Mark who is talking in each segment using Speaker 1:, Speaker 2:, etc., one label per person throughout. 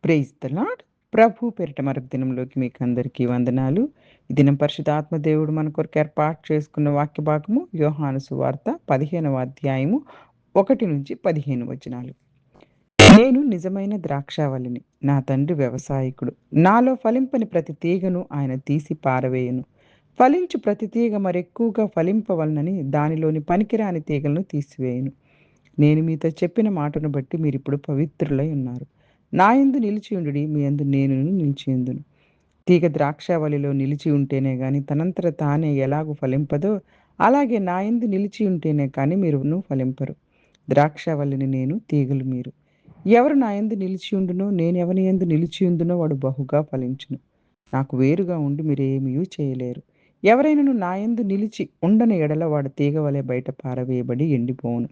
Speaker 1: Praise the lord. ప్రభు పేరిట మరొక దినంలోకి మీకందరికీ వందనాలు. ఈ దినం పరిశుద్ధాత్మ దేవుడు మన కొరకు ఏర్పాటు చేసుకున్న వాక్య భాగము యోహాను సువార్త 15వ అధ్యాయము 1-15 వచనాలు. నేను నిజమైన ద్రాక్షావల్లిని, నా తండ్రి వ్యవసాయకుడు. నాలో ఫలింపని ప్రతి తీగను ఆయన తీసి పారవేయును. ఫలించు ప్రతి తీగ మరెక్కువగా ఫలింపవలనని దానిలోని పనికిరాని తీగలను తీసివేయును. నేను మీతో చెప్పిన మాటను బట్టి మీరిప్పుడు పవిత్రులై ఉన్నారు. నా యందు నిలిచియుండుడి, మీ యందు నేనును నిలిచియుందును. తీగ ద్రాక్షావల్లిలో నిలిచి ఉంటేనే గాని తనంతట తానే ఎలాగు ఫలింపదో, అలాగే నా యందు నిలిచి ఉంటేనే కానీ మీరును ఫలింపరు. ద్రాక్షావల్లిని నేను, తీగలు మీరు. ఎవరు నా యందు నిలిచియుండునో, నేనెవని యందు నిలిచియుందునో వాడు బహుగా ఫలించును. నాకు వేరుగా ఉండి మీరేమియూ చేయలేరు. ఎవరైనను నా యందు నిలిచి ఉండని ఎడల వాడు తీగ వలె బయట పారవేయబడి ఎండిపోవును.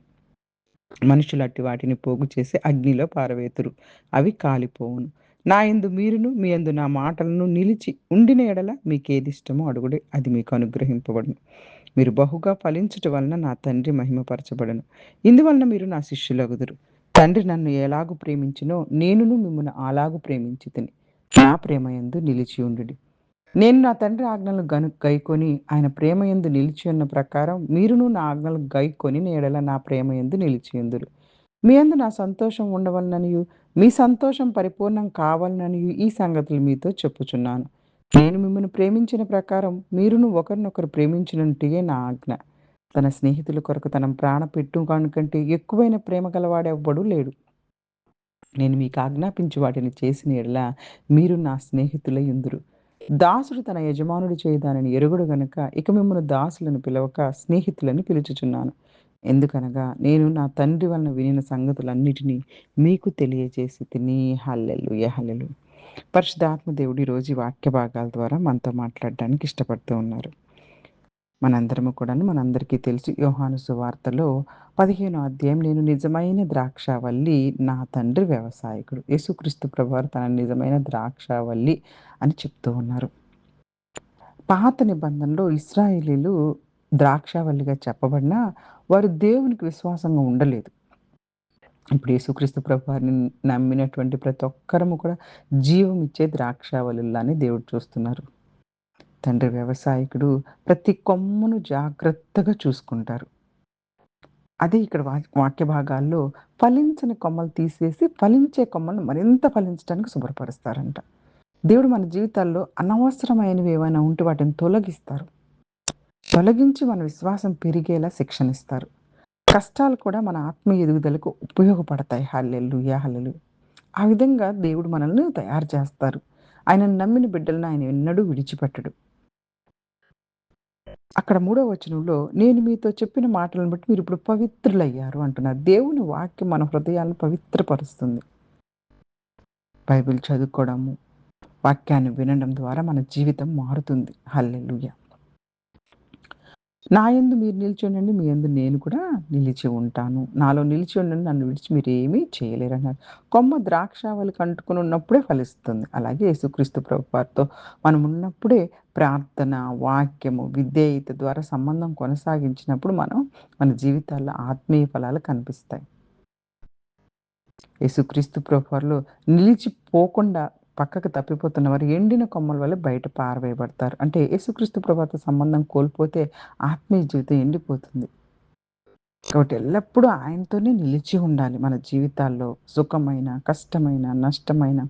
Speaker 1: మనుషులు అట్టి వాటిని పోగు చేసి అగ్నిలో పారవేతురు, అవి కాలిపోవును. నా యందు మీరును, మీ యందు నా మాటలను నిలిచి ఉండిన ఎడల మీకేదిష్టమో అడుగుడి, అది మీకు అనుగ్రహింపబడును. మీరు బహుగా ఫలించుట వలన నా తండ్రి మహిమపరచబడును. ఇందువలన మీరు నా శిష్యులగుదురు. తండ్రి నన్ను ఎలాగు ప్రేమించినో నేనును మిమ్మును అలాగు ప్రేమించితిని. నా ప్రేమ యందు నిలిచి ఉండుడి. నేను నా తండ్రి ఆజ్ఞలను గైకొని ఆయన ప్రేమయందు నిలిచియున్న ప్రకారం మీరును నా ఆజ్ఞలు గైకొనిన ఎడల నా ప్రేమయందు నిలిచియుందురు. మీ యందు నా సంతోషం ఉండవలననియు, మీ సంతోషం పరిపూర్ణం కావాలననియు ఈ సంగతులు మీతో చెప్పుచున్నాను. నేను మిమ్మల్ని ప్రేమించిన ప్రకారం మీరును ఒకరినొకరు ప్రేమించునంటియే నా ఆజ్ఞ. తన స్నేహితుల కొరకు తన ప్రాణ పెట్టుకొనుకంటే ఎక్కువైన ప్రేమ గలవాడెవ్వడు లేడు. నేను మీకు ఆజ్ఞాపించు వాటిని చేసిన యెడల మీరు నా స్నేహితులై యుందురు. దాసుడు తన యజమానుడు చేయు ఎరుగుడు గనుక ఇక మిమ్మును దాసులను పిలవక స్నేహితులని పిలుచుచున్నాను. ఎందుకనగా నేను నా తండ్రి వలన వినిన సంగతులన్నిటినీ మీకు తెలియజేసితిని. హల్లెలూయా! హల్లెలూయా! పరిశుద్ధాత్మ దేవుడు ఈరోజు ఈ వాక్య భాగాల ద్వారా మనతో మాట్లాడడానికి ఇష్టపడుతూ ఉన్నారు. మనందరము కూడాను మనందరికీ తెలుసు యోహాను సువార్తలో 15వ అధ్యాయం నేను నిజమైన ద్రాక్షావల్లి, నా తండ్రి వ్యవసాయకుడు. యేసుక్రీస్తు ప్రభువారు తన నిజమైన ద్రాక్షావల్లి అని చెప్తూ ఉన్నారు. పాత నిబంధనలో ఇశ్రాయేలీలు ద్రాక్షావల్లిగా చెప్పబడినా వారు దేవునికి విశ్వాసంగా ఉండలేదు. ఇప్పుడు యేసుక్రీస్తు ప్రభువారిని నమ్మినటువంటి ప్రతి ఒక్కరము కూడా జీవం ఇచ్చే ద్రాక్షావల్లులానే దేవుడు చూస్తున్నారు. తండ్రి వ్యవసాయకుడు ప్రతి కొమ్మను జాగ్రత్తగా చూసుకుంటారు. అదే ఇక్కడ వాక్య భాగాల్లో ఫలించని కొమ్మలు తీసేసి ఫలించే కొమ్మలను మరింత ఫలించడానికి శుభ్రపరుస్తారంట. దేవుడు మన జీవితాల్లో అనవసరమైనవి ఏమైనా ఉంటే వాటిని తొలగిస్తారు. తొలగించి మన విశ్వాసం పెరిగేలా శిక్షణిస్తారు. కష్టాలు కూడా మన ఆత్మీయ ఎదుగుదలకు ఉపయోగపడతాయి. హల్లెలూయా! హల్లెలూయా! ఆ విధంగా దేవుడు మనల్ని తయారు చేస్తారు. ఆయనను నమ్మిన బిడ్డలను ఆయన ఎన్నడూ విడిచిపెట్టడు. అక్కడ 3వ వచనంలో నేను మీతో చెప్పిన మాటలను బట్టి మీరిప్పుడు పవిత్రులయ్యారు అంటున్నారు. దేవుని వాక్యం మన హృదయాలను పవిత్రపరుస్తుంది. బైబిల్ చదువుకోవడము, వాక్యాన్ని వినడం ద్వారా మన జీవితం మారుతుంది. హల్లెలూయా! నా యందు మీరు నిలిచి ఉండండి, మీ యందు నేను కూడా నిలిచి ఉంటాను. నాలో నిలిచి ఉండండి, నన్ను విడిచి మీరేమీ చేయలేరన్నారు. కొమ్మ ద్రాక్షావల్లికి అంటుకొని ఉన్నప్పుడే ఫలిస్తుంది. అలాగే యేసుక్రీస్తు ప్రభువారితో మనం ఉన్నప్పుడే ప్రార్థన, వాక్యము, విధేయత ద్వారా సంబంధం కొనసాగించినప్పుడు మన జీవితాల్లో ఆత్మీయ ఫలాలు కనిపిస్తాయి. యేసుక్రీస్తు ప్రభువారిలో నిలిచిపోకుండా పక్కకు తప్పిపోతున్న వారు ఎండిన కొమ్మల వలె బయట పారవేయబడతారు. అంటే యేసుక్రీస్తు ప్రభువారితో సంబంధం కోల్పోతే ఆత్మీయ జీవితం ఎండిపోతుంది. కాబట్టి ఎల్లప్పుడూ ఆయనతోనే నిలిచి ఉండాలి మన జీవితాల్లో. సుఖమైన, కష్టమైన, నష్టమైన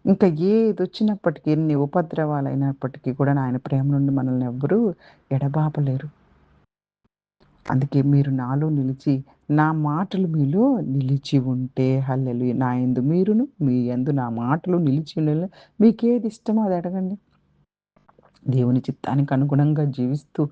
Speaker 1: ఇంకా ఏదొచ్చినప్పటికీ, ఎన్ని ఉపద్రవాలైనప్పటికీ కూడా ఆయన ప్రేమ నుండి మనల్ని ఎవ్వరూ ఎడబాపలేరు. అందుకే మీరు నాలో నిలిచి, నా మాటలు మీలో నిలిచి ఉంటే హల్లెలూయా! నా యందు మీరును, మీ యందు నా మాటలు నిలిచి ఉండేలా మీకేది ఇష్టమో అది అడగండి. దేవుని చిత్తానికి అనుగుణంగా జీవిస్తూ,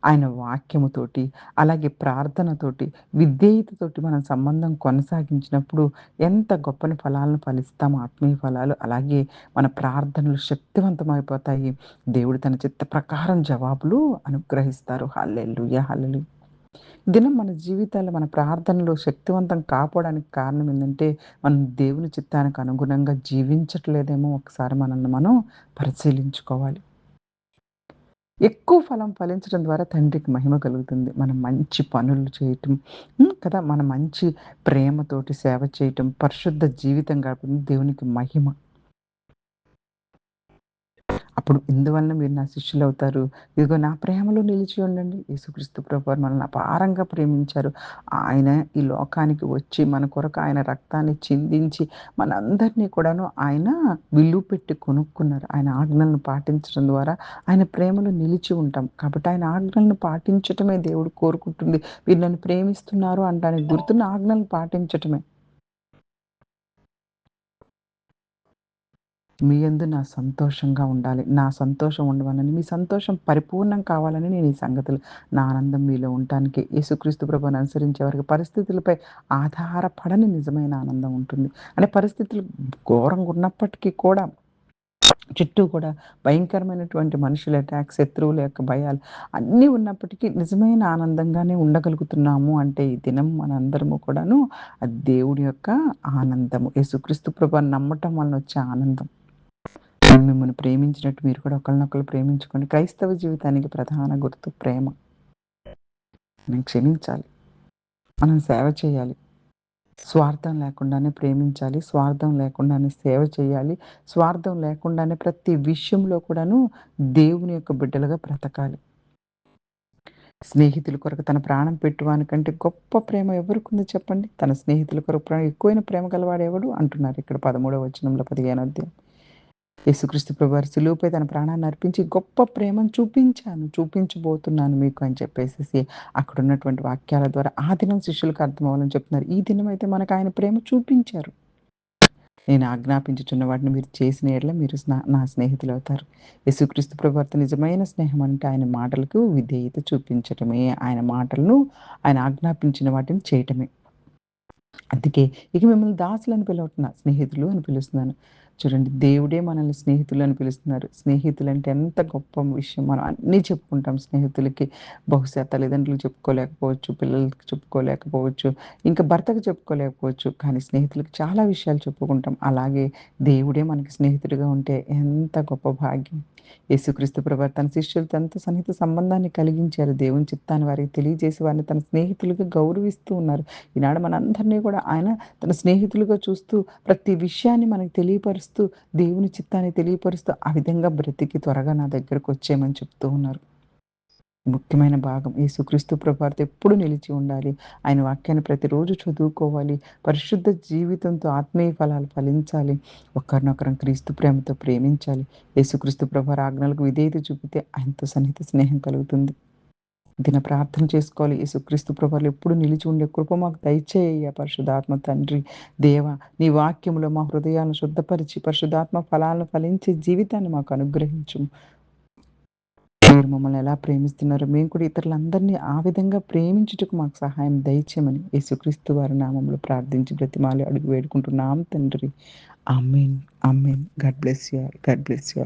Speaker 1: ఆయన వాక్యముతోటి, అలాగే ప్రార్థనతోటి, విధేయతతోటి మనం సంబంధం కొనసాగించినప్పుడు ఎంత గొప్పని ఫలాలను ఫలిస్తామో ఆత్మీయ ఫలాలు. అలాగే మన ప్రార్థనలు శక్తివంతమైపోతాయి. దేవుడు తన చిత్త ప్రకారం జవాబులు అనుగ్రహిస్తారు. హల్లెలూయా! హల్లెలూయా! దినం మన జీవితాల్లో మన ప్రార్థనలు శక్తివంతం కాపోవడానికి కారణం ఏందంటే, మనం దేవుని చిత్తానికి అనుగుణంగా జీవించట్లేదేమో ఒకసారి మనల్ని మనం పరిశీలించుకోవాలి. ఎక్కువ ఫలం ఫలించడం ద్వారా తండ్రికి మహిమ కలుగుతుంది. మనం మంచి పనులు చేయటం, కదా! మనం మంచి ప్రేమతోటి సేవ చేయటం, పరిశుద్ధ జీవితం గడపడం దేవునికి మహిమ. అప్పుడు ఇందువలన మీరు నా శిష్యులవుతారు. ఇదిగో నా ప్రేమలో నిలిచి ఉండండి. యేసుక్రీస్తు ప్రభువారు మనల్ని అపారంగా ప్రేమించారు. ఆయన ఈ లోకానికి వచ్చి మన కొరకు ఆయన రక్తాన్ని చిందించి మనందరినీ కూడాను ఆయన విలువ పెట్టి కొనుక్కున్నారు. ఆయన ఆజ్ఞలను పాటించడం ద్వారా ఆయన ప్రేమలో నిలిచి ఉంటాం. కాబట్టి ఆయన ఆజ్ఞలను పాటించటమే దేవుడు కోరుకుంటుంది. మీరు నన్ను ప్రేమిస్తున్నారు అనటానికి గుర్తు నా ఆజ్ఞలను పాటించటమే. మీ యందు నా సంతోషంగా ఉండాలి. నా సంతోషం ఉండవలని, మీ సంతోషం పరిపూర్ణం కావాలని నేను ఈ సంగతులు నా ఆనందం మీలో ఉండటానికి యేసుక్రీస్తు ప్రభువుని అనుసరించే వారికి పరిస్థితులపై ఆధారపడని నిజమైన ఆనందం ఉంటుంది. అంటే పరిస్థితులు ఘోరంగా ఉన్నప్పటికీ కూడా చుట్టూ కూడా భయంకరమైనటువంటి మనుషుల అటాక్, శత్రువుల యొక్క భయాలు అన్నీ ఉన్నప్పటికీ నిజమైన ఆనందంగానే ఉండగలుగుతున్నాము అంటే ఈ దినం మనందరము కూడాను అది దేవుడి యొక్క ఆనందము. యేసుక్రీస్తు ప్రభువుని నమ్మటం వలన వచ్చే ఆనందం. నేను మిమ్మల్ని ప్రేమించినట్టు మీరు కూడా ఒకళ్ళనొకళ్ళు ప్రేమించుకోండి. క్రైస్తవ జీవితానికి ప్రధాన గుర్తు ప్రేమ. మనం క్షమించాలి. మనం సేవ చేయాలి. స్వార్థం లేకుండానే ప్రేమించాలి. స్వార్థం లేకుండానే సేవ చేయాలి. స్వార్థం లేకుండానే ప్రతి విషయంలో కూడాను దేవుని యొక్క బిడ్డలుగా బ్రతకాలి. స్నేహితుల కొరకు తన ప్రాణం పెట్టువానికంటే గొప్ప ప్రేమ ఎవరికుంది చెప్పండి? తన స్నేహితుల కొరకు ఎక్కువైన ప్రేమ గలవాడెవడు అంటున్నారు ఇక్కడ 13వ వచనంలో 15వ అధ్యాయం. యేసుక్రీస్తు ప్రభువారు సిలువపై తన ప్రాణాన్ని అర్పించి గొప్ప ప్రేమను చూపించాను, చూపించబోతున్నాను మీకు అని చెప్పేసేసి అక్కడున్నటువంటి వాక్యాల ద్వారా ఆ దినం శిష్యులకు అర్థమవ్వాలని చెప్తున్నారు. ఈ దినమైతే మనకు ఆయన ప్రేమ చూపించారు. నేను ఆజ్ఞాపించుచున్న వాటిని మీరు చేసిన యెడల మీరు నా స్నేహితులవుతారు. యేసుక్రీస్తు ప్రభువారితో నిజమైన స్నేహం అంటే ఆయన మాటలకు విధేయత చూపించటమే. ఆయన మాటలను ఆయన ఆజ్ఞాపించిన వాటిని చేయటమే. అందుకే ఇక మిమ్మల్ని దాసులని పిలవట్ల స్నేహితులు అని పిలుస్తున్నాను. చూడండి దేవుడే మనల్ని స్నేహితులు అని పిలుస్తున్నారు. స్నేహితులంటే ఎంత గొప్ప విషయం. మనం అన్నీ చెప్పుకుంటాం స్నేహితులకి. బహుశా తల్లిదండ్రులకు చెప్పుకోలేకపోవచ్చు, పిల్లలకి చెప్పుకోలేకపోవచ్చు, ఇంకా భర్తకు చెప్పుకోలేకపోవచ్చు. కానీ స్నేహితులకు చాలా విషయాలు చెప్పుకుంటాం. అలాగే దేవుడే మనకి స్నేహితుడిగా ఉంటే ఎంత గొప్ప భాగ్యం. యేసుక్రీస్తు ప్రభువారు తన శిష్యులతో ఎంతో సన్నిహిత సంబంధాన్ని కలిగించారు. దేవుని చిత్తాన్ని వారికి తెలియజేసి వారిని తన స్నేహితులుగా గౌరవిస్తూ ఉన్నారు. ఈనాడు మనందరినీ కూడా ఆయన తన స్నేహితులుగా చూస్తూ ప్రతి విషయాన్ని మనకు తెలియపరుస్తూ, దేవుని చిత్తాన్ని తెలియపరుస్తూ, ఆ విధంగా బ్రతికి త్వరగా నా దగ్గరకొచ్చేయమని చెప్తూ ఉన్నారు. ముఖ్యమైన భాగం యేసుక్రీస్తు ప్రభువారితో ఎప్పుడు నిలిచి ఉండాలి. ఆయన వాక్యాన్ని ప్రతిరోజు చదువుకోవాలి. పరిశుద్ధ జీవితంతో ఆత్మీయ ఫలాలు ఫలించాలి. ఒకరినొకరం క్రీస్తు ప్రేమతో ప్రేమించాలి. యేసుక్రీస్తు ప్రభువారి ఆజ్ఞలకు విధేయత చూపితే ఆయనతో సన్నిహిత స్నేహం కలుగుతుంది. దిన ప్రార్థన చేసుకోవాలి. యేసుక్రీస్తు ప్రభువులో ఎప్పుడు నిలిచి ఉండే కృప మాకు దయచేయ్యా పరిశుద్ధాత్మ తండ్రి. దేవా! నీ వాక్యములో మా హృదయాలను శుద్ధపరిచి పరిశుద్ధాత్మ ఫలాలను ఫలించే జీవితాన్ని మాకు అనుగ్రహించుము. మీరు మమ్మల్ని ఎలా ప్రేమిస్తున్నారో మేము కూడా ఇతరులందరినీ ఆ విధంగా ప్రేమించుటకు మాకు సహాయం దయచేయమని యేసుక్రీస్తు వారి నామములో ప్రార్థించి బ్రతిమాలి అడుగు వేడుకుంటున్నాం తండ్రి. ఆమేన్. ఆమేన్. God bless you all. God bless you all.